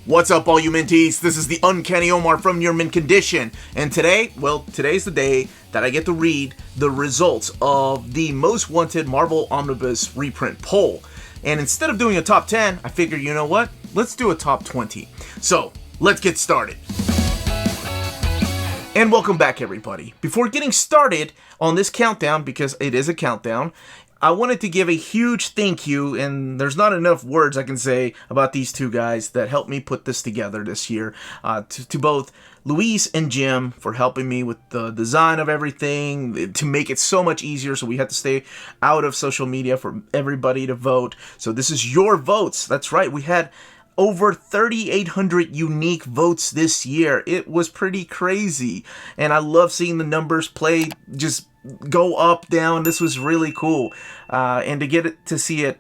What's up, all you Minties? This is the Uncanny Omar from Near Mint Condition, and today's the day that I get to read the results of the Most Wanted Marvel Omnibus reprint poll. And instead of doing a top 10, I figured, you know what? Let's do a top 20. So, let's get started. And welcome back, everybody. Before getting started on this countdown, because it is a countdown, I wanted to give a huge thank you, and there's not enough words I can say about these two guys that helped me put this together this year, to both Luis and Jim for helping me with the design of everything, to make it so much easier so we had to stay out of social media for everybody to vote. So this is your votes. That's right, we had over 3,800 unique votes this year. It was pretty crazy, and I love seeing the numbers play just go up, down. This was really cool, and to see it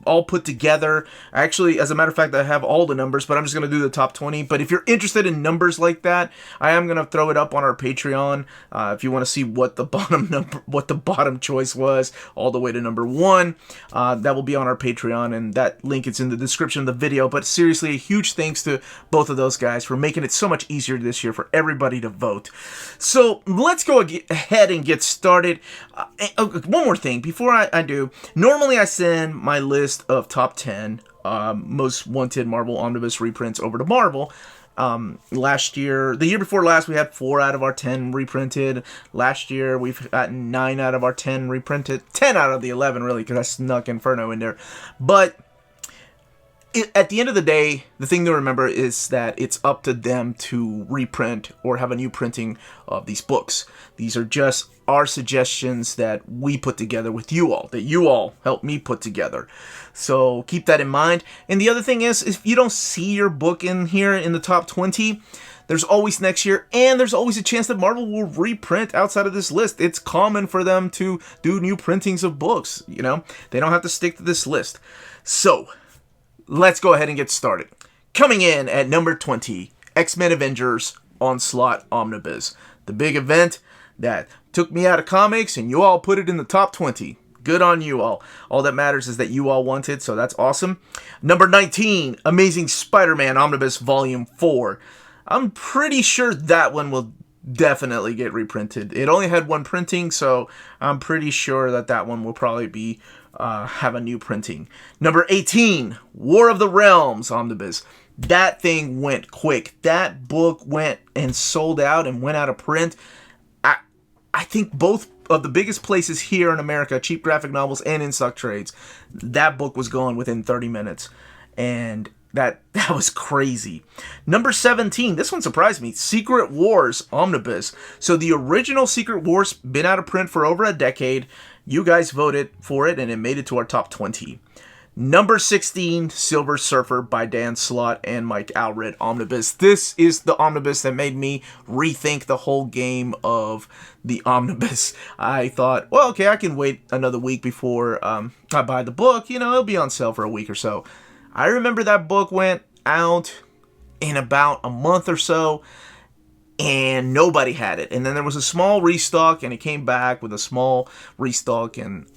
all put together. Actually, as a matter of fact, I have all the numbers, but I'm just going to do the top 20. But if you're interested in numbers like that, I am going to throw it up on our Patreon. If you want to see what the bottom choice was, all the way to number 1, that will be on our Patreon, and that link is in the description of the video. But seriously, a huge thanks to both of those guys for making it so much easier this year for everybody to vote. So let's go ahead and get started. One more thing before I do. Normally I send my list of top 10 most wanted Marvel Omnibus reprints over to Marvel. The year before last, we had 4 out of our 10 reprinted. Last year, we've gotten 9 out of our 10 reprinted. 10 out of the 11, really, because I snuck Inferno in there. But at the end of the day, the thing to remember is that it's up to them to reprint or have a new printing of these books. These are just our suggestions that we put together with you all, that you all helped me put together. So keep that in mind. And the other thing is, if you don't see your book in here in the top 20, there's always next year, and there's always a chance that Marvel will reprint outside of this list. It's common for them to do new printings of books, you know? They don't have to stick to this list. So let's go ahead and get started. Coming in at number 20, X-Men Avengers Onslaught Omnibus. The big event that took me out of comics, and you all put it in the top 20. Good on you all. All that matters is that you all wanted, so that's awesome. Number 19, Amazing Spider-Man Omnibus Volume 4. I'm pretty sure that one will definitely get reprinted. It only had one printing, so I'm pretty sure that one will probably be have a new printing. Number 18, War of the Realms Omnibus. That thing went quick. That book went and sold out and went out of print. I think both of the biggest places here in America, cheap graphic novels and in-stock trades, that book was gone within 30 minutes. And that was crazy. Number 17, this one surprised me. Secret Wars Omnibus. So the original Secret Wars been out of print for over a decade. You guys voted for it, and it made it to our top 20. Number 16, Silver Surfer by Dan Slott and Mike Allred Omnibus. This is the omnibus that made me rethink the whole game of the omnibus. I thought, well, okay, I can wait another week before I buy the book. You know, it'll be on sale for a week or so. I remember that book went out in about a month or so, and nobody had it. And then there was a small restock, and it came back with a small restock, and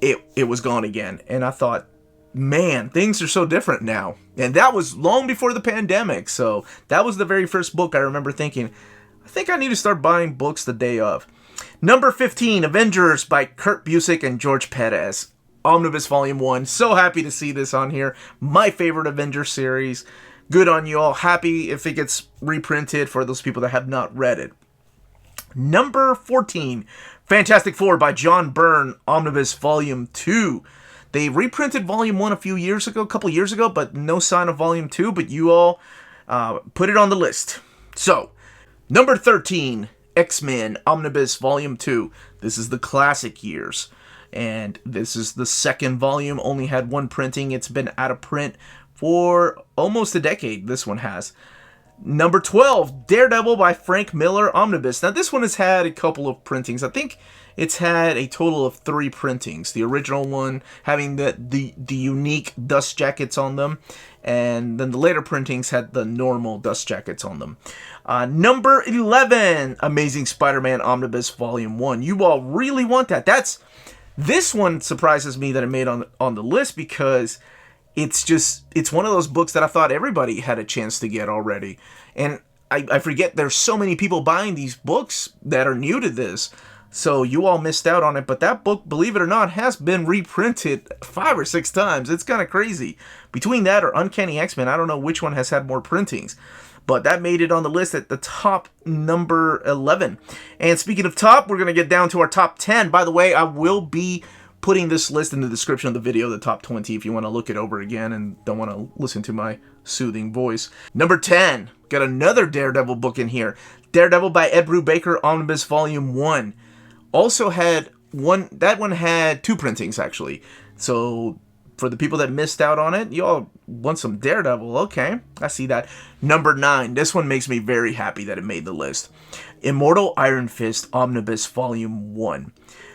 it was gone again. And I thought, man, things are so different now. And that was long before the pandemic. So that was the very first book I remember thinking, I think I need to start buying books the day of. Number 15, Avengers by Kurt Busiek and George Perez. Omnibus Volume 1. So happy to see this on here. My favorite Avengers series. Good on you all. Happy if it gets reprinted for those people that have not read it. Number 14, Fantastic Four by John Byrne. Omnibus Volume 2. They reprinted Volume 1 a couple years ago, but no sign of Volume 2, but you all put it on the list. So, number 13, X-Men Omnibus Volume 2. This is the classic years, and this is the second volume, only had one printing. It's been out of print for almost a decade, this one has. Number 12, Daredevil by Frank Miller Omnibus. Now, this one has had a couple of printings. I think it's had a total of 3 printings. The original one having the unique dust jackets on them, and then the later printings had the normal dust jackets on them. Number 11, Amazing Spider-Man Omnibus Volume 1. You all really want that. This one surprises me that it made on the list, because it's one of those books that I thought everybody had a chance to get already. And I forget there's so many people buying these books that are new to this. So you all missed out on it. But that book, believe it or not, has been reprinted 5 or 6 times. It's kind of crazy. Between that or Uncanny X-Men, I don't know which one has had more printings. But that made it on the list at the top, number 11. And speaking of top, we're going to get down to our top 10. By the way, I will be putting this list in the description of the video, the top 20, if you want to look it over again and don't want to listen to my soothing voice. Number 10, got another Daredevil book in here. Daredevil by Ed Brubaker, Omnibus Volume 1. Also had one, that one had 2 printings actually. So for the people that missed out on it, y'all want some Daredevil. Okay, I see that. Number 9, this one makes me very happy that it made the list. Immortal Iron Fist, Omnibus Volume 1.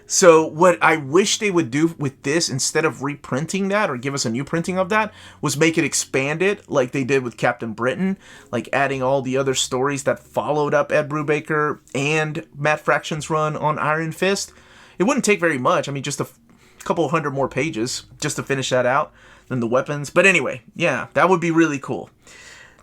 So what I wish they would do with this, instead of reprinting that or give us a new printing of that, was make it expanded like they did with Captain Britain, like adding all the other stories that followed up Ed Brubaker and Matt Fraction's run on Iron Fist. It wouldn't take very much. I mean, just a couple hundred more pages just to finish that out than the weapons. But anyway, yeah, that would be really cool.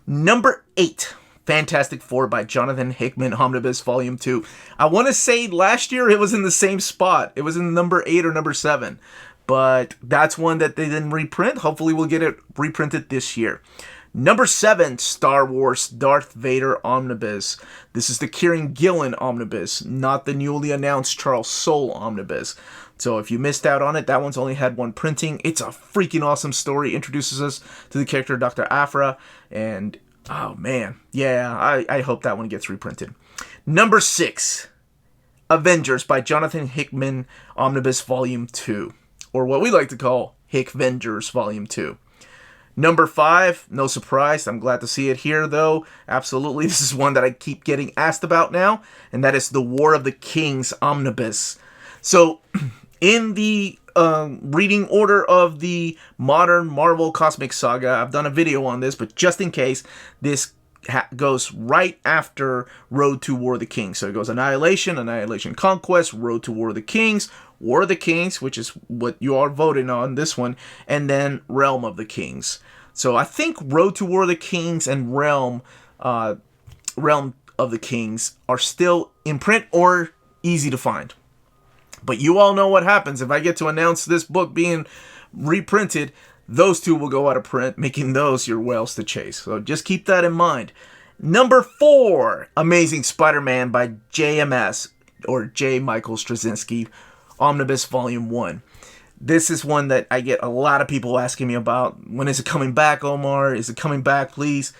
Number 8. Fantastic Four by Jonathan Hickman, Omnibus Volume 2. I want to say last year it was in the same spot. It was in number 8 or number 7. But that's one that they didn't reprint. Hopefully we'll get it reprinted this year. Number 7, Star Wars Darth Vader Omnibus. This is the Kieran Gillen Omnibus, not the newly announced Charles Soule Omnibus. So if you missed out on it, that one's only had 1 printing. It's a freaking awesome story. Introduces us to the character Dr. Aphra, and oh man, yeah, I hope that one gets reprinted. Number 6, Avengers by Jonathan Hickman, Omnibus Volume 2. Or what we like to call Hickvengers Volume 2. Number 5, no surprise, I'm glad to see it here though. Absolutely, this is one that I keep getting asked about now. And that is the War of the Kings Omnibus. So, in the reading order of the modern Marvel Cosmic Saga, I've done a video on this, but just in case, this goes right after Road to War of the Kings. So it goes Annihilation, Annihilation Conquest, Road to War of the Kings, War of the Kings, which is what you are voting on, this one, and then Realm of the Kings. So I think Road to War of the Kings and Realm of the Kings are still in print or easy to find. But you all know what happens if I get to announce this book being reprinted. Those 2 will go out of print, making those your whales to chase. So just keep that in mind. Number 4, Amazing Spider-Man by JMS, or J. Michael Straczynski, Omnibus Volume 1. This is one that I get a lot of people asking me about. When is it coming back, Omar? Is it coming back, please?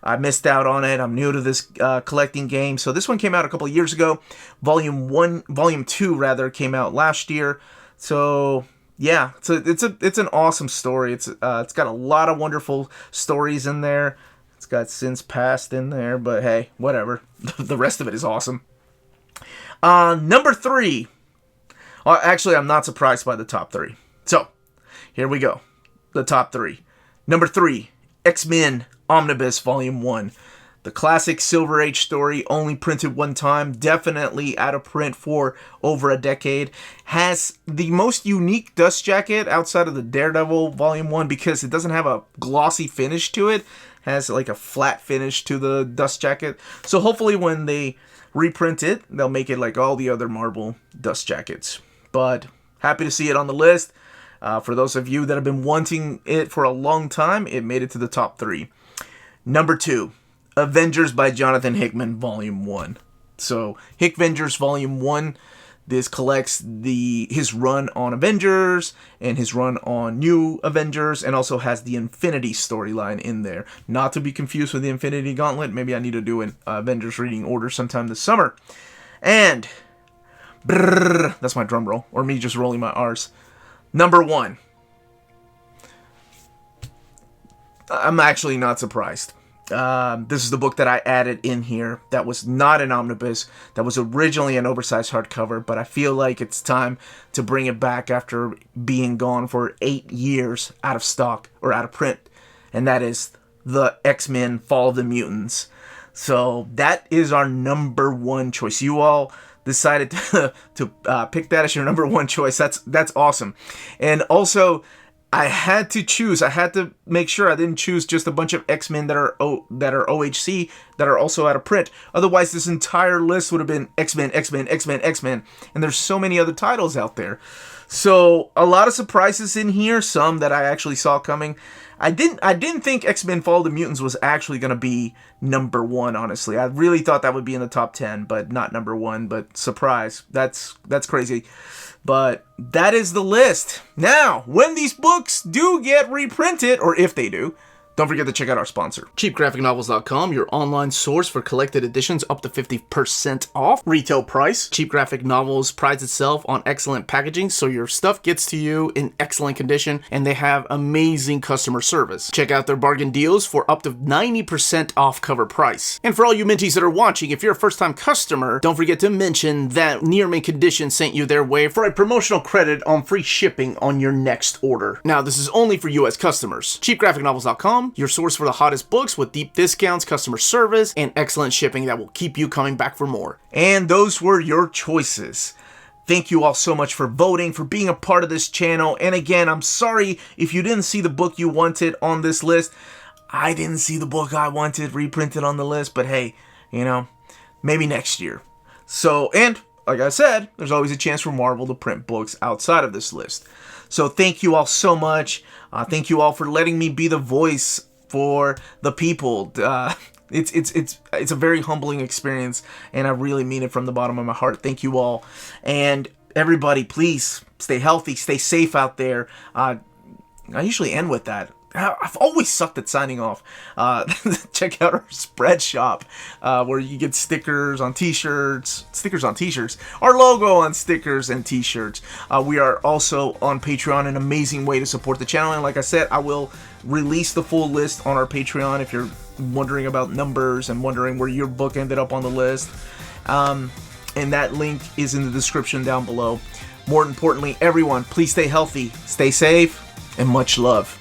I missed out on it. I'm new to this collecting game. So this one came out a couple of years ago. Volume 2 rather came out last year. So yeah, it's an awesome story. It's got a lot of wonderful stories in there. It's got Sins Past in there, but hey, whatever. The rest of it is awesome. Number 3. Actually, I'm not surprised by the top 3. So here we go. The top 3. Number 3, X-Men Omnibus Volume 1. The classic Silver Age story, only printed 1 time, definitely out of print for over a decade. Has the most unique dust jacket outside of the Daredevil Volume 1 because it doesn't have a glossy finish to it. Has like a flat finish to the dust jacket. So hopefully when they reprint it, they'll make it like all the other Marvel dust jackets. But happy to see it on the list. For those of you that have been wanting it for a long time, it made it to the top 3. Number 2, Avengers by Jonathan Hickman, Volume 1. So, Hickvengers Volume 1, this collects his run on Avengers and his run on New Avengers, and also has the Infinity storyline in there. Not to be confused with the Infinity Gauntlet. Maybe I need to do an Avengers reading order sometime this summer. And, brrr, that's my drum roll, or me just rolling my R's. Number 1. I'm actually not surprised. This is the book that I added in here that was not an omnibus, that was originally an oversized hardcover, but I feel like it's time to bring it back after being gone for 8 years out of stock, or out of print, and that is the X-Men Fall of the Mutants. So that is our number 1 choice. You all decided to pick that as your number 1 choice. That's awesome. And also, I had to choose. I had to make sure I didn't choose just a bunch of X-Men that are OHC that are also out of print. Otherwise, this entire list would have been X-Men, X-Men, X-Men, X-Men. And there's so many other titles out there. So a lot of surprises in here. Some that I actually saw coming. I didn't think X-Men Fall of the Mutants was actually going to be number 1, honestly. I really thought that would be in the top 10, but not number 1. But surprise. That's crazy. But that is the list. Now, when these books do get reprinted, or if they do, don't forget to check out our sponsor, cheapgraphicnovels.com, your online source for collected editions up to 50% off retail price. Cheap Graphic Novels prides itself on excellent packaging, so your stuff gets to you in excellent condition, and they have amazing customer service. Check out their bargain deals for up to 90% off cover price. And for all you Minties that are watching, if you're a first-time customer, don't forget to mention that Near Mint Condition sent you their way for a promotional credit on free shipping on your next order. Now, this is only for U.S. customers. cheapgraphicnovels.com, your source for the hottest books with deep discounts, customer service, and excellent shipping that will keep you coming back for more. And those were your choices. Thank you all so much for voting, for being a part of this channel. And again, I'm sorry if you didn't see the book you wanted on this list. I didn't see the book I wanted reprinted on the list, but hey, you know, maybe next year. So, and like I said, there's always a chance for Marvel to print books outside of this list. So thank you all so much. Thank you all for letting me be the voice for the people. It's a very humbling experience, and I really mean it from the bottom of my heart. Thank you all. And everybody, please stay healthy, stay safe out there. I usually end with that. I've always sucked at signing off. Check out our spread shop where you get stickers on t-shirts, our logo on stickers and t-shirts. We are also on Patreon, an amazing way to support the channel. And like I said, I will release the full list on our Patreon if you're wondering about numbers and wondering where your book ended up on the list. And that link is in the description down below. More importantly, everyone, please stay healthy, stay safe, and much love.